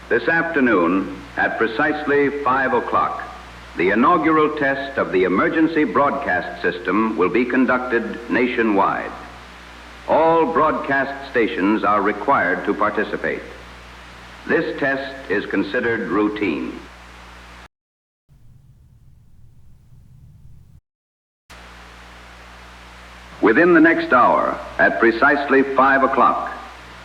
This afternoon, at precisely 5 o'clock, the inaugural test of the emergency broadcast system will be conducted nationwide. All broadcast stations are required to participate. This test is considered routine. Within the next hour, at precisely 5 o'clock,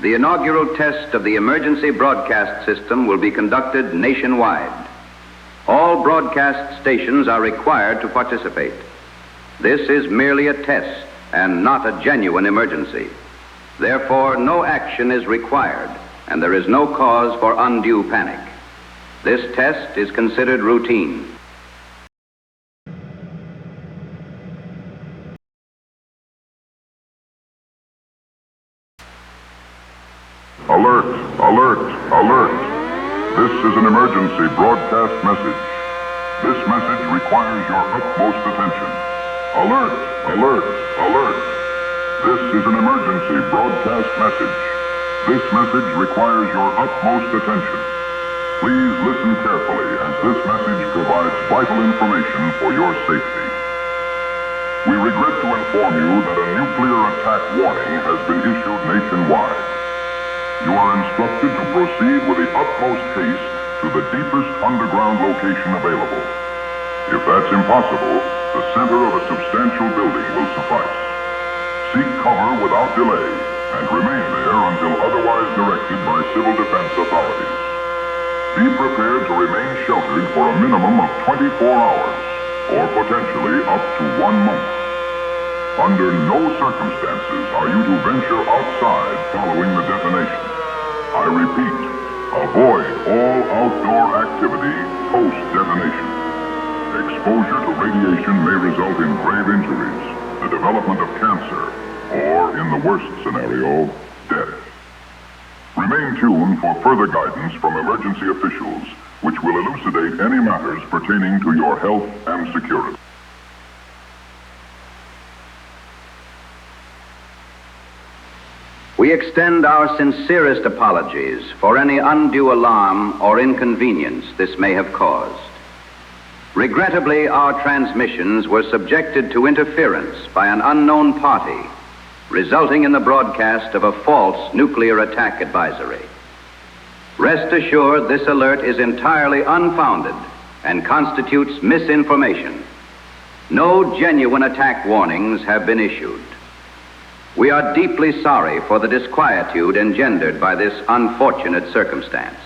the inaugural test of the emergency broadcast system will be conducted nationwide. All broadcast stations are required to participate. This is merely a test and not a genuine emergency. Therefore, no action is required, and there is no cause for undue panic. This test is considered routine. Alert! Alert! Alert! This is an emergency broadcast message. This message requires your utmost attention. Alert! Alert! Alert! This is an emergency broadcast message. This message requires your utmost attention. Please listen carefully as this message provides vital information for your safety. We regret to inform you that a nuclear attack warning has been issued nationwide. You are instructed to proceed with the utmost haste to the deepest underground location available. If that's impossible, the center of a substantial building will suffice. Seek cover without delay and remain there until otherwise directed by civil defense authorities. Be prepared to remain sheltered for a minimum of 24 hours, or potentially up to 1 month. Under no circumstances are you to venture outside following the detonation. I repeat, avoid all outdoor activity post-detonation. Exposure to radiation may result in grave injuries, the development of cancer, or, in the worst scenario, death. Remain tuned for further guidance from emergency officials, which will elucidate any matters pertaining to your health and security. We extend our sincerest apologies for any undue alarm or inconvenience this may have caused. Regrettably, our transmissions were subjected to interference by an unknown party, resulting in the broadcast of a false nuclear attack advisory. Rest assured, this alert is entirely unfounded and constitutes misinformation. No genuine attack warnings have been issued. We are deeply sorry for the disquietude engendered by this unfortunate circumstance.